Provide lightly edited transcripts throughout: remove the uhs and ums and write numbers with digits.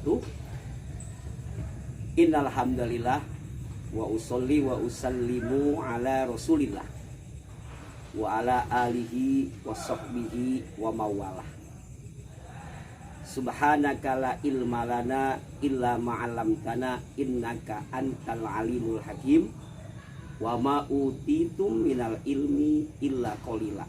wabarakatuh. Innal hamdalillah wa usolli wa usallimu ala Rasulillah wa ala alihi wa sahbihi wa mawalah. Subhanaka la ilma lana illa ma 'allamtana innaka antal alimul hakim wa ma utitum minal ilmi illa qalila.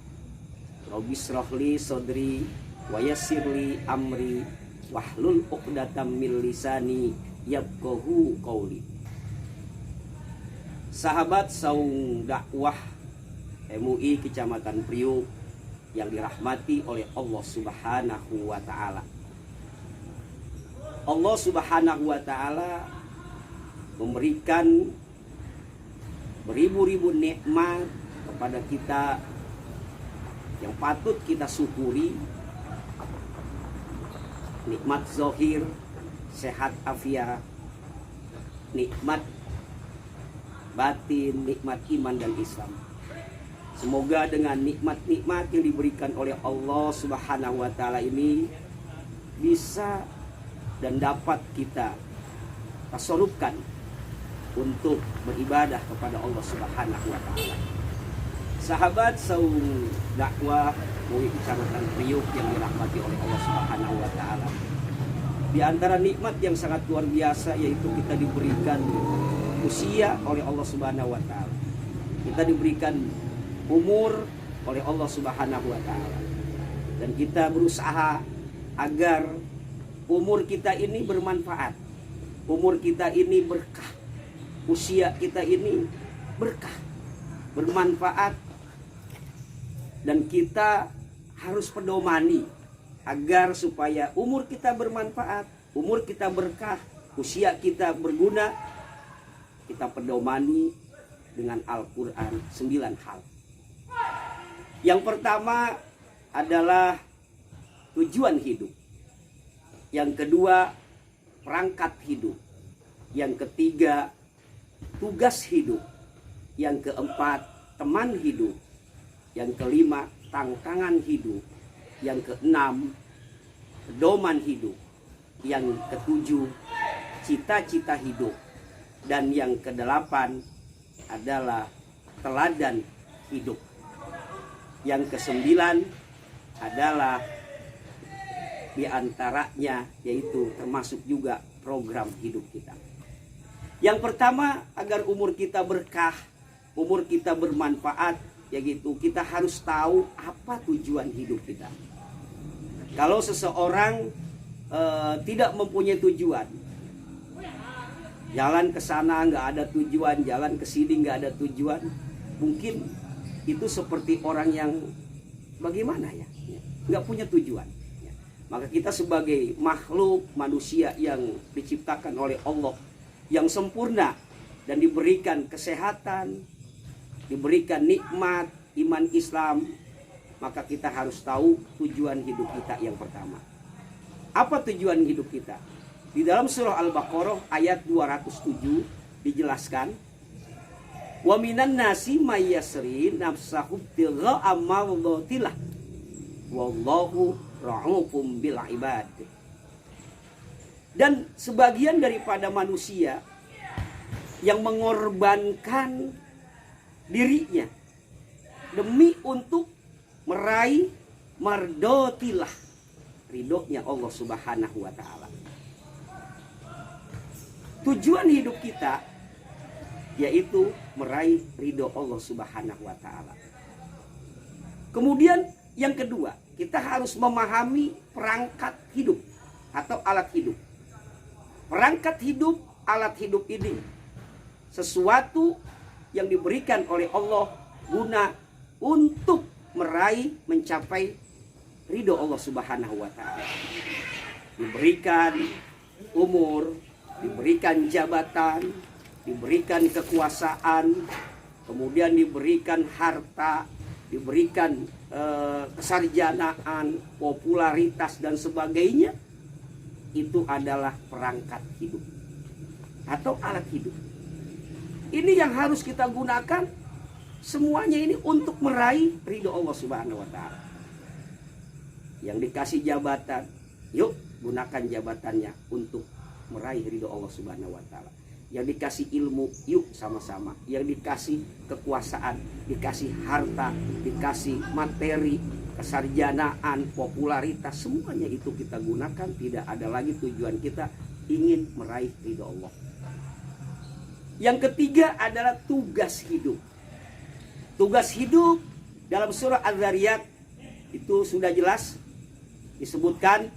Rabbi shrahli sadri wa yassirli amri wahlul 'uqdatam min lisani yafqahu qauli. Sahabat saung dakwah MUI Kecamatan Priuk yang dirahmati oleh Allah Subhanahu wa taala. Allah Subhanahu wa taala memberikan beribu-ribu nikmat kepada kita yang patut kita syukuri. Nikmat zahir, sehat afiat, nikmat batin, nikmat iman dan Islam. Semoga dengan nikmat-nikmat yang diberikan oleh Allah Subhanahu wa taala ini bisa dan dapat kita tasarrufkan untuk beribadah kepada Allah Subhanahu wa taala. Sahabat saung dakwah MUI Kecamatan Priuk yang dirahmati oleh Allah Subhanahu wa taala. Di antara nikmat yang sangat luar biasa yaitu kita diberikan usia oleh Allah Subhanahu wa taala. Kita diberikan umur oleh Allah Subhanahu wa taala. Dan kita berusaha agar umur kita ini bermanfaat. Umur kita ini berkah. Usia kita ini berkah, bermanfaat. Dan kita harus pedomani agar supaya umur kita bermanfaat, umur kita berkah, usia kita berguna. Kita pedomani dengan Al-Quran 9 hal. Yang pertama adalah tujuan hidup. Yang kedua, perangkat hidup. Yang ketiga, tugas hidup. Yang keempat, teman hidup. Yang kelima, tantangan hidup. Yang keenam, pedoman hidup. Yang ketujuh, cita-cita hidup. Dan yang kedelapan adalah teladan hidup. Yang kesembilan adalah diantaranya yaitu termasuk juga program hidup kita. Yang pertama, agar umur kita berkah, umur kita bermanfaat, yaitu kita harus tahu apa tujuan hidup kita. Kalau seseorang tidak mempunyai tujuan, jalan ke sana nggak ada tujuan, jalan ke sini nggak ada tujuan, mungkin itu seperti orang yang bagaimana ya, nggak punya tujuan. Maka kita sebagai makhluk manusia yang diciptakan oleh Allah, yang sempurna dan diberikan kesehatan, diberikan nikmat iman Islam, maka kita harus tahu tujuan hidup kita yang pertama. Apa tujuan hidup kita? Di dalam surah Al-Baqarah ayat 207 dijelaskan, wa minan nasi may yasri nafsahu tigha'a mardhatillah wallahu ra'ufum bil ibad. Dan sebagian daripada manusia yang mengorbankan dirinya demi untuk meraih mardotillah, ridhonya Allah Subhanahu wa taala. Tujuan hidup kita yaitu meraih ridho Allah Subhanahu wa taala. Kemudian yang kedua, kita harus memahami perangkat hidup atau alat hidup. Perangkat hidup, alat hidup ini sesuatu yang diberikan oleh Allah guna untuk meraih, mencapai ridho Allah Subhanahu wa taala. Diberikan umur, diberikan jabatan, diberikan kekuasaan, kemudian diberikan harta, diberikan kesarjanaan, popularitas dan sebagainya. Itu adalah perangkat hidup atau alat hidup. Ini yang harus kita gunakan. Semuanya ini untuk meraih ridho Allah Subhanahu wa taala. Yang dikasih jabatan, yuk gunakan jabatannya untuk meraih ridho Allah Subhanahu wa taala. Yang dikasih ilmu, yuk sama-sama. Yang dikasih kekuasaan, dikasih harta, dikasih materi, kesarjanaan, popularitas, semuanya itu kita gunakan. Tidak ada lagi tujuan kita ingin meraih ridho Allah. Yang ketiga adalah tugas hidup. Tugas hidup dalam surah Az-Zariyat itu sudah jelas disebutkan,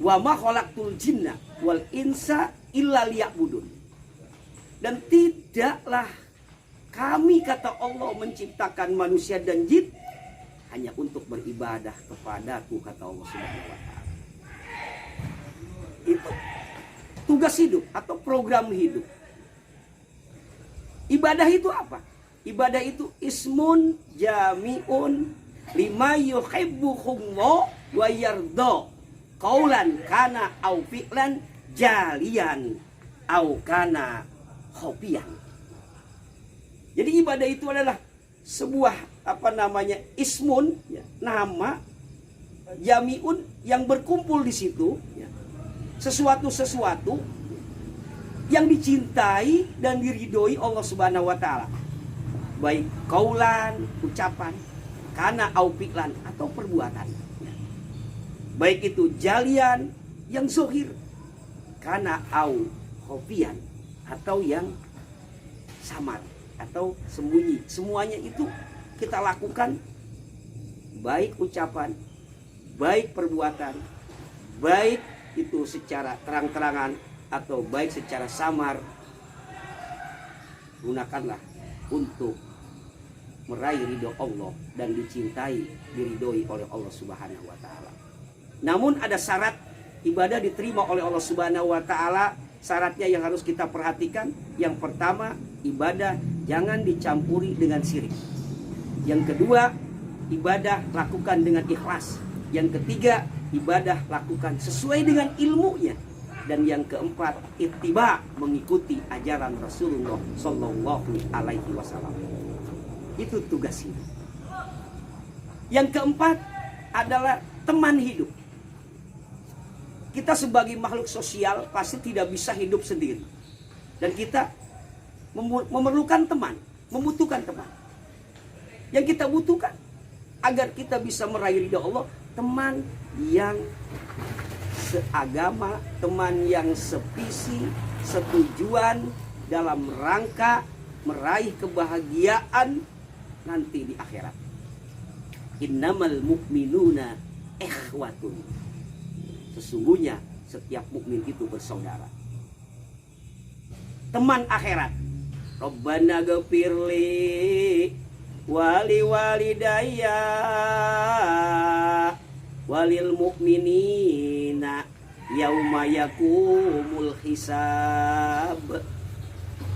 wa ma khalaqtul jinna wal insa illa liya'budun. Dan tidaklah kami, kata Allah, menciptakan manusia dan jin hanya untuk beribadah kepadaku, kata Allah Subhanahu wa taala. Itu tugas hidup atau program hidup. Ibadah itu apa? Ibadah itu ismun jami'un lima yuhibbuhullah wa yarda. Qaulan kana au fi'lan jalian au kana hobian. Jadi ibadah itu adalah sebuah ismun, ya, nama jami'un yang berkumpul di situ, ya, sesuatu yang dicintai dan diridhoi Allah Subhanahu wa taala. Baik qaulan, ucapan, kana au fi'lan atau perbuatan. Baik itu jalian yang zahir, kana au khofian atau yang samar atau sembunyi. Semuanya itu kita lakukan, baik ucapan, baik perbuatan, baik itu secara terang-terangan atau baik secara samar. Gunakanlah untuk meraih ridho Allah dan dicintai, diridhoi oleh Allah Subhanahu wa taala. Namun ada syarat ibadah diterima oleh Allah Subhanahu wa taala. Syaratnya yang harus kita perhatikan, yang pertama, ibadah jangan dicampuri dengan syirik. Yang kedua, ibadah lakukan dengan ikhlas. Yang ketiga, ibadah lakukan sesuai dengan ilmunya. Dan yang keempat, ittiba, mengikuti ajaran Rasulullah Shallallahu alaihi wasallam. Itu tugas hidup. Yang keempat adalah teman hidup. Kita sebagai makhluk sosial pasti tidak bisa hidup sendiri. Dan kita memerlukan teman, membutuhkan teman. Yang kita butuhkan agar kita bisa meraih ridha Allah, teman yang seagama, teman yang sevisi, setujuan dalam rangka meraih kebahagiaan nanti di akhirat. Innamal mu'minuna ikhwatun. Sesungguhnya setiap mukmin itu bersaudara. Teman akhirat. Rabbana ghafirli wali walidayya walil mu'minina yauma yakumul hisab.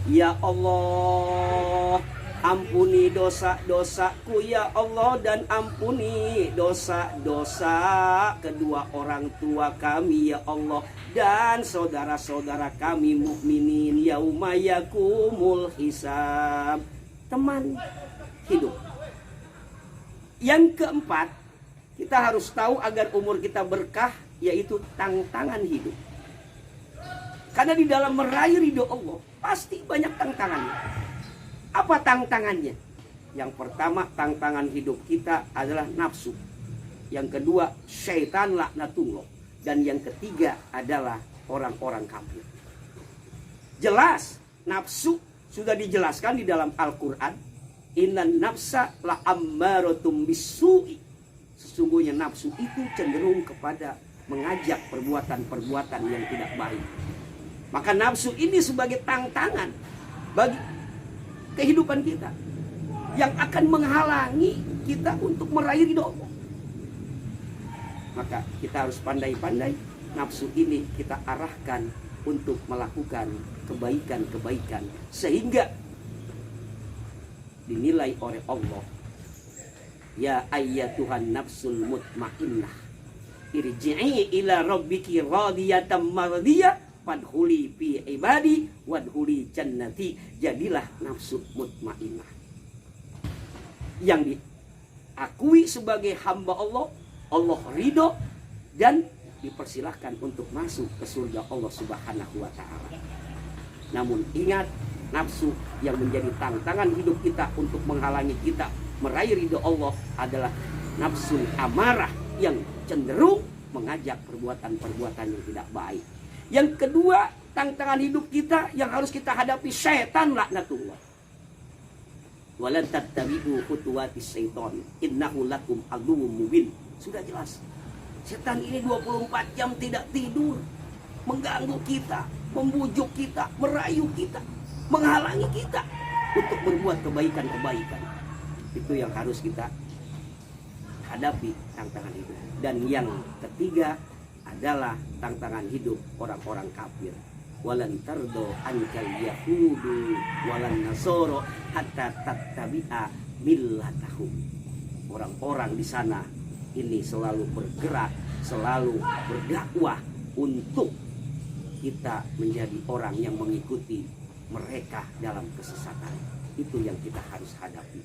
Ya Allah, ampuni dosa-dosaku ya Allah, dan ampuni dosa-dosa kedua orang tua kami ya Allah, dan saudara-saudara kami mukminin yauma yakumul hisab. Teman hidup. Yang keempat, kita harus tahu agar umur kita berkah, yaitu tantangan hidup. Karena di dalam meraih ridho Allah pasti banyak tantangannya. Apa tantangannya? Yang pertama, tantangan hidup kita adalah nafsu. Yang kedua, syaitan laknatullah. Dan yang ketiga adalah orang-orang kafir. Jelas, nafsu sudah dijelaskan di dalam Al-Quran. Innan nafsa la'ammaratum bisu'i. Sesungguhnya nafsu itu cenderung kepada mengajak perbuatan-perbuatan yang tidak baik. Maka nafsu ini sebagai tantangan bagi kehidupan kita yang akan menghalangi kita untuk meraih ridho Allah. Maka kita harus pandai-pandai nafsu ini kita arahkan untuk melakukan kebaikan-kebaikan sehingga dinilai oleh Allah. Ya ayyatuhan nafsul mutmainnah irji'i ila rabbiki radiyatan mardiyah fadkhuli fi ibadi wadkhuli jannati. Jadilah nafsu mutmainnah yang diakui sebagai hamba Allah. Allah ridho dan dipersilahkan untuk masuk ke surga Allah Subhanahu wa taala. Namun ingat, nafsu yang menjadi tantangan hidup kita untuk menghalangi kita meraih ridho Allah adalah nafsu amarah yang cenderung mengajak perbuatan-perbuatan yang tidak baik. Yang kedua, tantangan hidup kita yang harus kita hadapi, setan laknatullah. Walan tattabi'u khutuwatis syaitan innahu lakum aduwwum mubin. Sudah jelas. Setan ini 24 jam tidak tidur, mengganggu kita, membujuk kita, merayu kita, menghalangi kita untuk berbuat kebaikan-kebaikan. Itu yang harus kita hadapi, tantangan hidup. Dan yang ketiga adalah tantangan hidup orang-orang kafir. Walan tardo ankal yahudu walan nasoro hatta tattabi'a millatahum. Orang-orang di sana ini selalu bergerak, selalu berdakwah untuk kita menjadi orang yang mengikuti mereka dalam kesesatan. Itu yang kita harus hadapi.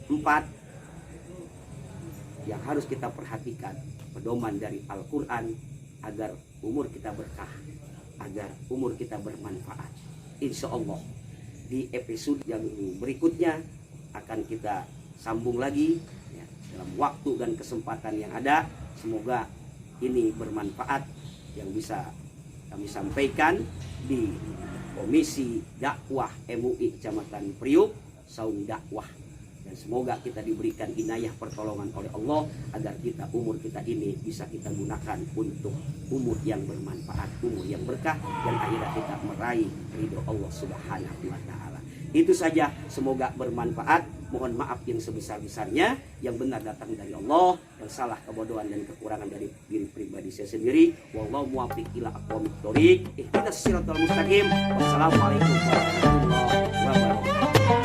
4, yang harus kita perhatikan pedoman dari Al-Quran agar umur kita berkah, agar umur kita bermanfaat. Insya Allah di episode yang berikutnya akan kita sambung lagi ya, dalam waktu dan kesempatan yang ada. Semoga ini bermanfaat yang bisa kami sampaikan di Komisi Dakwah MUI Kecamatan Priuk, Saung Dakwah. Dan semoga kita diberikan inayah pertolongan oleh Allah agar kita umur kita ini bisa kita gunakan untuk umur yang bermanfaat, umur yang berkah, dan akhirnya kita meraih ridho Allah Subhanahu wa taala. Itu saja, semoga bermanfaat. Mohon maaf yang sebesar-besarnya. Yang benar datang dari Allah, yang salah kebodohan dan kekurangan dari diri pribadi saya sendiri. Wallahu muwaffiq ila aqwamit thoriq. Ihdinas siratal mustaqim. Wassalamualaikum warahmatullahi wabarakatuh.